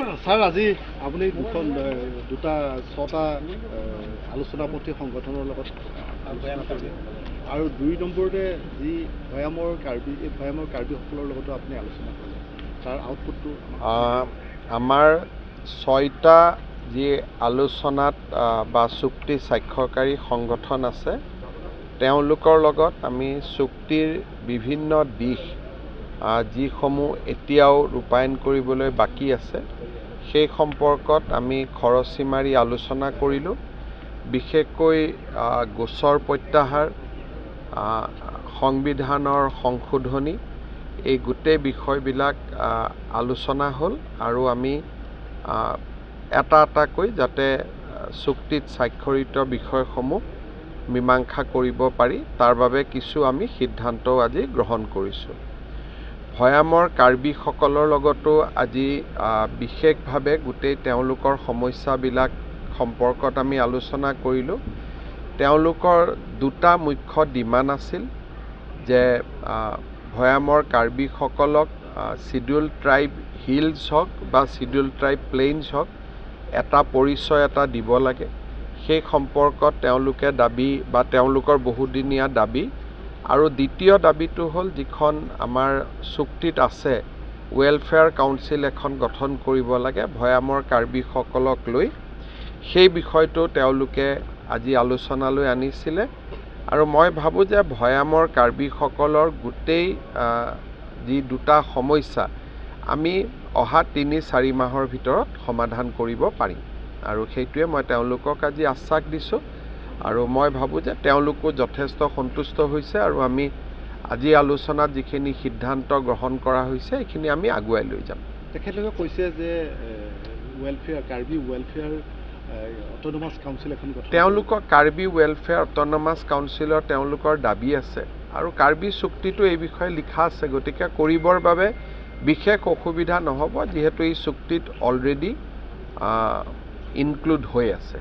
Sir আজি আপুনি দুটা ছটা আলোচনাপন্থী সংগঠনৰ লগত আলোচনা কৰিলে আৰু ২ নম্বৰতে যি ভয়ামৰ কাৰ্বিসকলৰ লগতো আপুনি আলোচনা কৰিলে তাৰ আউটপুটটো আমাৰ ৬টা যি আলোচনাত বা চুক্তি স্বাক্ষৰকাৰী সংগঠন আছে তেওঁলোকৰ লগত আমি চুক্তিৰ বিভিন্ন দিশ যিসমূহ এতিয়াও ৰূপায়ণ কৰিবলৈ বাকী আছে সেই সম্পৰ্কত আমি খৰচি মাৰি আলোচনা কৰিলোঁ। বিশেষকৈ গোচৰ প্ৰত্যাহাৰ সংবিধানৰ সংশোধনী এই গোটেই বিষয়বিলাক আলোচনা হ'ল আৰু আমি এটা এটাকৈ যাতে চুক্তিত স্বাক্ষৰিত বিষয়সমূহ মীমাংসা কৰিব পাৰি তাৰ বাবে কিছু আমি সিদ্ধান্তও আজি গ্ৰহণ কৰিছোঁ। ভয়ামৰ কাৰ্বিসকলৰ লগতো আজি বিশেষভাৱে গোটেই তেওঁলোকৰ সমস্যাবিলাক সম্পৰ্কত আমি আলোচনা কৰিলোঁ। তেওঁলোকৰ দুটা মুখ্য ডিমাণ্ড আছিল যে ভয়ামৰ কাৰ্বিসকলক শিডিউল ট্ৰাইব হিলছ হওক বা শিডিউল ট্ৰাইব প্লেইনছ হওক এটা পৰিচয় এটা দিব লাগে। সেই সম্পৰ্কত তেওঁলোকে দাবী বা তেওঁলোকৰ বহুদিনীয়া দাবী আৰু দ্বিতীয় দাবীটো হ'ল যিখন আমাৰ চুক্তিত আছে ৱেলফেয়াৰ কাউন্সিল এখন গঠন কৰিব লাগে ভয়ামৰ কাৰ্বিসকলক লৈ। সেই বিষয়টো তেওঁলোকে আজি আলোচনালৈ আনিছিলে আৰু মই ভাবোঁ যে ভয়ামৰ কাৰ্বিসকলৰ গোটেই যি দুটা সমস্যা আমি অহা ৩-৪ মাহৰ ভিতৰত সমাধান কৰিব পাৰিম আৰু সেইটোৱে মই তেওঁলোকক আজি আশ্বাস দিছোঁ আৰু মই ভাবোঁ যে তেওঁলোকো যথেষ্ট সন্তুষ্ট হৈছে আৰু আমি আজি আলোচনাত যিখিনি সিদ্ধান্ত গ্ৰহণ কৰা হৈছে এইখিনি আমি আগুৱাই লৈ যাম। তেখেতলোকে কৈছে যে কাৰ্বি ৱেলফেয়াৰ অট'নমাছ কাউন্সিল এখন তেওঁলোকৰ কাৰ্বি ৱেলফেয়াৰ অট'নমাছ কাউন্সিলৰ তেওঁলোকৰ দাবী আছে আৰু কাৰ্বি চুক্তিটো এই বিষয়ে লিখা আছে, গতিকে কৰিবৰ বাবে বিশেষ অসুবিধা নহ'ব যিহেতু এই চুক্তিত অলৰেডি ইনক্লুড হৈ আছে।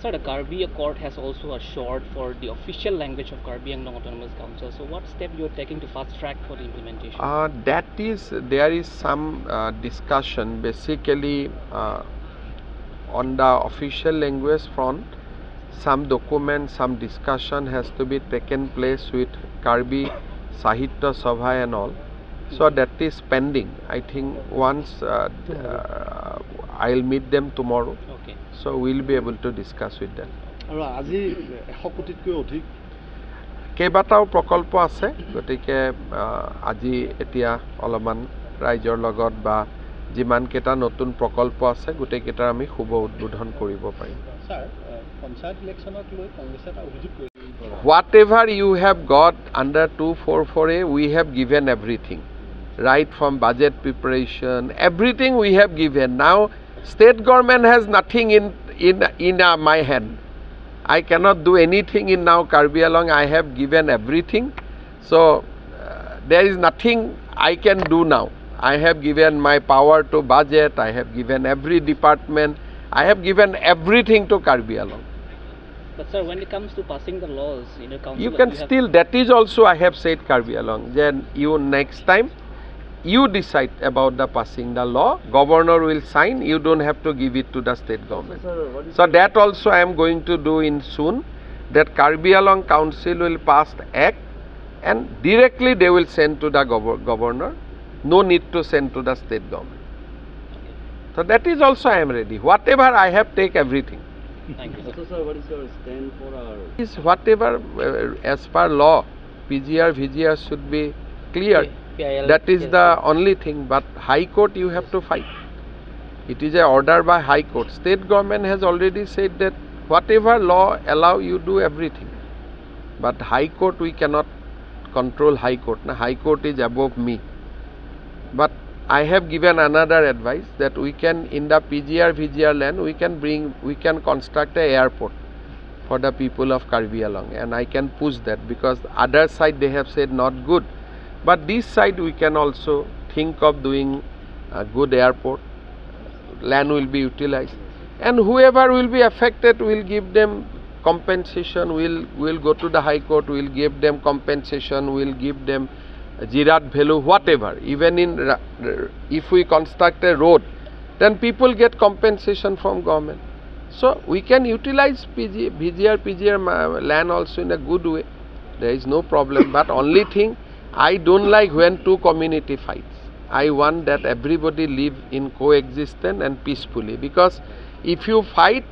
Sir, the Karbi Accord has also assured for the official language of Karbi Anglong Autonomous Council. So what step you are taking to fast track for the implementation? There is some discussion basically on the official language front. Some document, some discussion has to be taken place with Karbi Sahitya Sabha and all. So that is pending. I think once I'll meet them tomorrow. Okay. So we'll be able to discuss with them. আৰু আজি 100 কোটিতকৈ অধিক কেইবাটাও প্ৰকল্প আছে, গতিকে আজি এতিয়া অলপমান ৰাইজৰ লগত বা যিমান কেইটা নতুন প্ৰকল্প আছে গোটেইকেইটাৰ আমি শুভ উদ্বোধন কৰিব পাৰিম। স্যাৰ পঞ্চায়ত ইলেকশ্যনক লৈ কংগ্ৰেছে এটা অভিযোগ কৰিছে Whatever you have got under 244A, we have given everything. Right from budget preparation, everything we have given. Now state government has nothing in my hand. I cannot do anything in now Karbi Anglong. I have given everything. So there is nothing I can do now. I have given my power to budget. I have given every department. I have given everything to Karbi Anglong. But sir, when it comes to passing the laws in a council, you can still, that is also I have said Karbi Anglong. Then you next time you decide about the passing the law. Governor will sign. You don't have to give it to the state government. So that also I am going to do in soon. That Karbi Anglong Council will pass the act and directly they will send to the governor. No need to send to the state government. So that is also I am ready. Whatever I have, take everything. Thank you, sir. So sir, what is your stand for our... Is whatever as per law, PGR, VGR should be cleared. PIL, That is the only thing. But High Court you have to fight. It is an order by High Court. State government has already said that whatever law allow you do everything. But High Court we cannot control High Court. Now, High Court is above me. But I have given another advice that we can in the PGR, VGR land we can construct an airport for the people of Karbi Anglong, and I can push that because other side they have said not good, but this side we can also think of doing a good airport. Land will be utilized, and whoever will be affected will give them compensation. We'll go to the High Court. We'll give them compensation. We'll give them Jirat value, whatever. Even in if we construct a road, then people get compensation from government. So we can utilize VGR land also in a good way. There is no problem. But only thing, I don't like when two community fights. I want that everybody live in coexistence and peacefully. Because if you fight,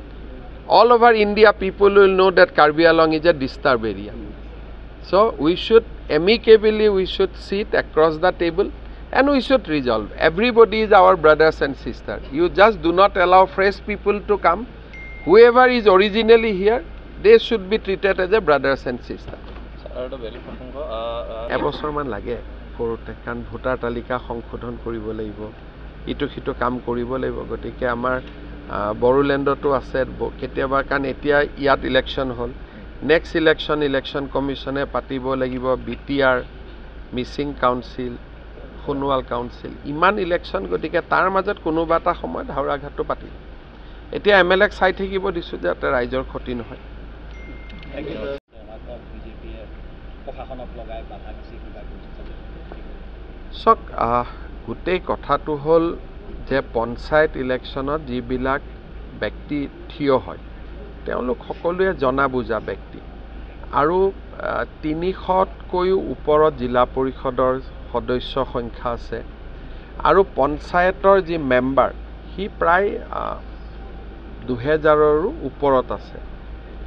all over India people will know that Karbi Anglong is a disturbed area. So we should amicably, we should sit across the table and we should resolve. Everybody is our brothers and sisters. You just do not allow fresh people to come. Whoever is originally here, they should be treated as a brothers and sisters. এবছৰমান লাগে কৰোঁতে, কাৰণ voter তালিকা সংশোধন কৰিব লাগিব, ইটো সিটো কাম কৰিব লাগিব। গতিকে আমাৰ বড়োলেণ্ডতো আছে কেতিয়াবা, কাৰণ এতিয়া ইয়াত ইলেকশ্যন হ'ল, নেক্সট ইলেকশ্যন কমিশ্যনে পাতিব লাগিব, BTR, Mising council, Sonowal council, ইমান ইলেকশ্যন। গতিকে তাৰ মাজত কোনোবা এটা সময়ত হাওৰাঘাটটো পাতিব। এতিয়া MLAক চাই থাকিব দিছোঁ যাতে ৰাইজৰ ক্ষতি নহয়। চাওক, গোটেই কথাটো হ'ল যে পঞ্চায়ত ইলেকশ্যনত যিবিলাক ব্যক্তি থিয় হয় তেওঁলোক সকলোৱে জনা বুজা ব্যক্তি, আৰু 300তকৈও ওপৰত জিলা পৰিষদৰ সদস্য সংখ্যা আছে, আৰু পঞ্চায়তৰ যি মেম্বাৰ সি প্ৰায় 2000ৰো ওপৰত আছে।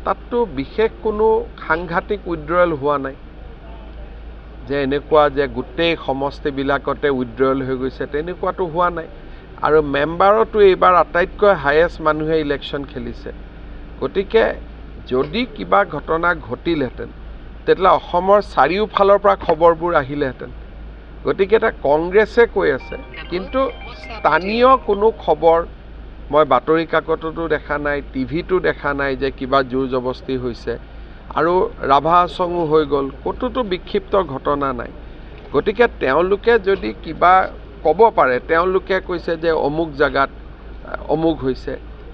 তাততো বিশেষ কোনো সাংঘাতিক উইড্ৰয়েল হোৱা নাই যে এনেকুৱা যে গোটেই সমষ্টিবিলাকতে উইড্ৰয়েল হৈ গৈছে, তেনেকুৱাটো হোৱা নাই। আৰু মেম্বাৰতো এইবাৰ আটাইতকৈ হায়েষ্ট মানুহে ইলেকশ্যন খেলিছে। গতিকে যদি কিবা ঘটনা ঘটিলহেঁতেন তেতিয়াহ'লে অসমৰ চাৰিওফালৰ পৰা খবৰবোৰ আহিলেহেঁতেন। গতিকে এটা কংগ্ৰেছে কৈ আছে, কিন্তু স্থানীয় কোনো খবৰ মই বাতৰি কাকততো দেখা নাই, টিভিতো দেখা নাই যে কিবা জোৰ জবস্তি হৈছে, আৰু ৰাভা আচঙো হৈ গ'ল, ক'তোতো বিক্ষিপ্ত ঘটনা নাই। গতিকে তেওঁলোকে যদি কিবা ক'ব পাৰে, তেওঁলোকে কৈছে যে অমুক জেগাত অমুক হৈছে,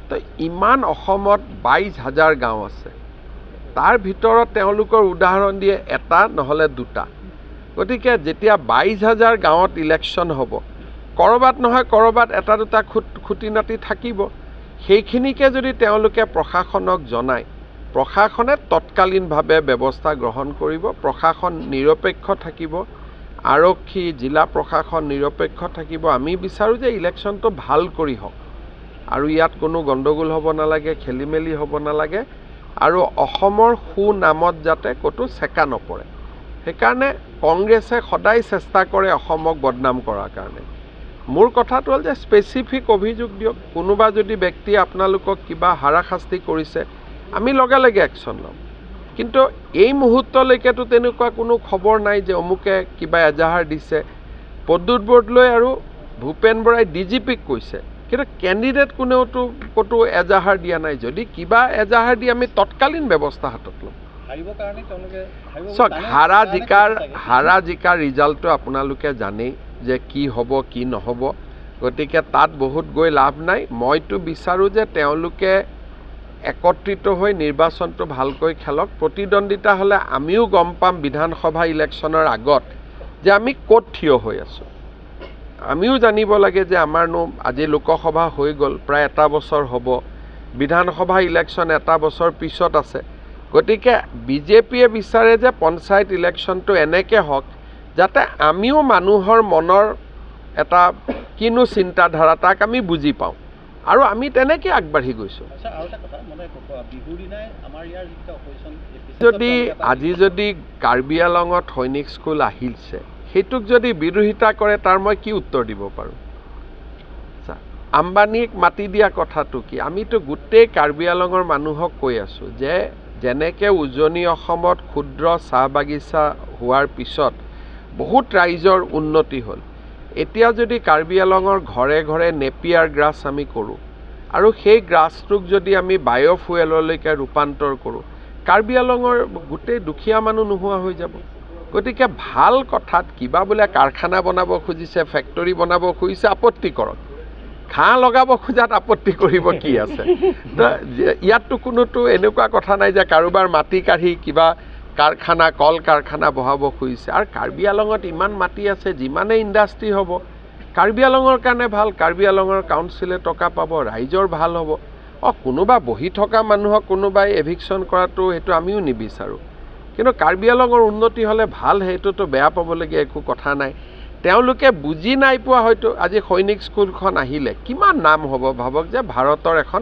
তো ইমান অসমত 22,000 গাঁও আছে, তাৰ ভিতৰত তেওঁলোকৰ উদাহৰণ দিয়ে এটা নহ'লে দুটা। গতিকে যেতিয়া 22,000 গাঁৱত ইলেকশ্যন হ'ব, ক'ৰবাত নহয় ক'ৰবাত এটা দুটা খুটি নাটি থাকিব। সেইখিনিকে যদি তেওঁলোকে প্ৰশাসনক জনায়, প্ৰশাসনে তৎকালীনভাৱে ব্যৱস্থা গ্ৰহণ কৰিব, প্ৰশাসন নিৰপেক্ষ থাকিব, আৰক্ষী জিলা প্ৰশাসন নিৰপেক্ষ থাকিব। আমি বিচাৰোঁ যে ইলেকশ্যনটো ভাল কৰি হওক, আৰু ইয়াত কোনো গণ্ডগোল হ'ব নালাগে, খেলি মেলি হ'ব নালাগে, আৰু অসমৰ সুনামত যাতে ক'তো চেকা নপৰে। সেইকাৰণে কংগ্ৰেছে সদায় চেষ্টা কৰে অসমক বদনাম কৰাৰ কাৰণে। মোৰ কথাটো হ'ল যে স্পেচিফিক অভিযোগ দিয়ক, কোনোবা যদি ব্যক্তিয়ে আপোনালোকক কিবা হাৰাশাস্তি কৰিছে আমি লগে লগে একশ্যন ল'ম। কিন্তু এই মুহূৰ্তলৈকেতো তেনেকুৱা কোনো খবৰ নাই যে অমুকে কিবা এজাহাৰ দিছে। প্ৰদ্যুৎ বৰদলৈ আৰু ভূপেন বৰাই DGPক কৈছে, কিন্তু কেণ্ডিডেট কোনেওতো ক'তো এজাহাৰ দিয়া নাই। যদি কিবা এজাহাৰ দি আমি তৎকালীন ব্যৱস্থা হাতত ল'ম। চাওক, হাৰা জিকাৰ ৰিজাল্টটো আপোনালোকে জানেই যে কি হ'ব কি নহ'ব। গতিকে তাত বহুত গৈ লাভ নাই। মইতো বিচাৰোঁ যে তেওঁলোকে একত্ৰিত হৈ নিৰ্বাচনটো ভালকৈ খেলক। প্ৰতিদ্বন্দ্বিতা হ'লে আমিও গম পাম বিধানসভা ইলেকশ্যনৰ আগত যে আমি ক'ত থিয় হৈ আছোঁ। আমিও জানিব লাগে যে আমাৰনো আজি লোকসভা হৈ গ'ল, প্ৰায় 1 বছৰ হ'ব, বিধানসভা ইলেকশ্যন 1 বছৰ পিছত আছে। গতিকে বিজেপিয়ে বিচাৰে যে পঞ্চায়ত ইলেকশ্যনটো এনেকৈ হওক যাতে আমিও মানুহৰ মনৰ এটা কিনো চিন্তাধাৰা তাক আমি বুজি পাওঁ, আৰু আমি তেনেকৈ আগবাঢ়ি গৈছোঁ। আজি যদি কাৰ্বি আংলঙত সৈনিক স্কুল আহিছে, সেইটোক যদি বিৰোধিতা কৰে তাৰ মই কি উত্তৰ দিব পাৰোঁ? আম্বানীক মাতি দিয়া কথাটো কি? আমিতো গোটেই কাৰ্বি আংলঙৰ মানুহক কৈ আছোঁ যে যেনেকৈ উজনি অসমত ক্ষুদ্ৰ চাহ বাগিচা হোৱাৰ পিছত বহুত ৰাইজৰ উন্নতি হ'ল, এতিয়া যদি কাৰ্বি আংলঙৰ ঘৰে ঘৰে নেপিয়াৰ গ্ৰাছ আমি কৰোঁ, আৰু সেই গ্ৰাছটোক যদি আমি বায়'ফুৱেললৈকে ৰূপান্তৰ কৰোঁ, কাৰ্বি আংলঙৰ গোটেই দুখীয়া মানুহ নোহোৱা হৈ যাব। গতিকে ভাল কথাত কিবা বোলে কাৰখানা বনাব খুজিছে, ফেক্টৰী বনাব খুজিছে, আপত্তি কৰক। ঘাঁহ লগাব খোজাত আপত্তি কৰিব কি আছে? তো ইয়াততো কোনোতো এনেকুৱা কথা নাই যে কাৰোবাৰ মাটি কাঢ়ি কিবা কাৰখানা কল কাৰখানা বহাব খুজিছে। আৰু কাৰ্বি আংলঙত ইমান মাটি আছে, যিমানে ইণ্ডাষ্ট্ৰী হ'ব কাৰ্বি আংলঙৰ কাৰণে ভাল, কাৰ্বি আংলঙৰ কাউন্সিলে টকা পাব, ৰাইজৰ ভাল হ'ব। কোনোবা বহি থকা মানুহক কোনোবাই এভিকশ্যন কৰাটো সেইটো আমিও নিবিচাৰোঁ, কিন্তু কাৰ্বি আংলঙৰ উন্নতি হ'লে ভাল, সেইটোতো বেয়া পাবলগীয়া একো কথা নাই। তেওঁলোকে বুজি নাই পোৱা হয়তো। আজি সৈনিক স্কুলখন আহিলে কিমান নাম হ'ব, ভাবক যে ভাৰতৰ এখন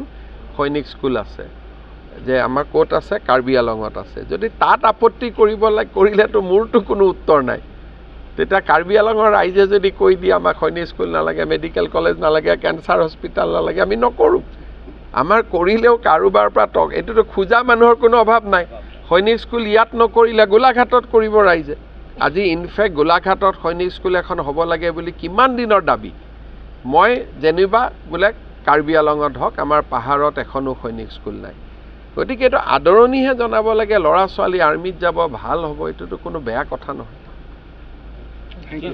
সৈনিক স্কুল আছে, যে আমাৰ ক'ত আছে, কাৰ্বি আংলঙত আছে। যদি তাত আপত্তি কৰিলেতো মোৰতো কোনো উত্তৰ নাই। তেতিয়া কাৰ্বি আংলঙৰ ৰাইজে যদি কৈ দিয়ে আমাক সৈনিক স্কুল নালাগে, মেডিকেল কলেজ নালাগে, কেঞ্চাৰ হস্পিটেল নালাগে, আমি নকৰোঁ। আমাৰ কৰিলেও কাৰোবাৰ পৰা এইটোতো খোজা মানুহৰ কোনো অভাৱ নাই। সৈনিক স্কুল ইয়াত নকৰিলে গোলাঘাটত কৰিব ৰাইজে। আজি ইনফেক্ট গোলাঘাটত সৈনিক স্কুল এখন হ'ব লাগে বুলি কিমান দিনৰ দাবী। মই যেনিবা বোলে কাৰ্বি আংলঙত হওক, আমাৰ পাহাৰত এখনো সৈনিক স্কুল নাই। গতিকে এইটো আদৰণিহে জনাব লাগে, ল'ৰা ছোৱালী আৰ্মিত যাব, ভাল হ'ব, এইটোতো কোনো বেয়া কথা নহয়। Thank you.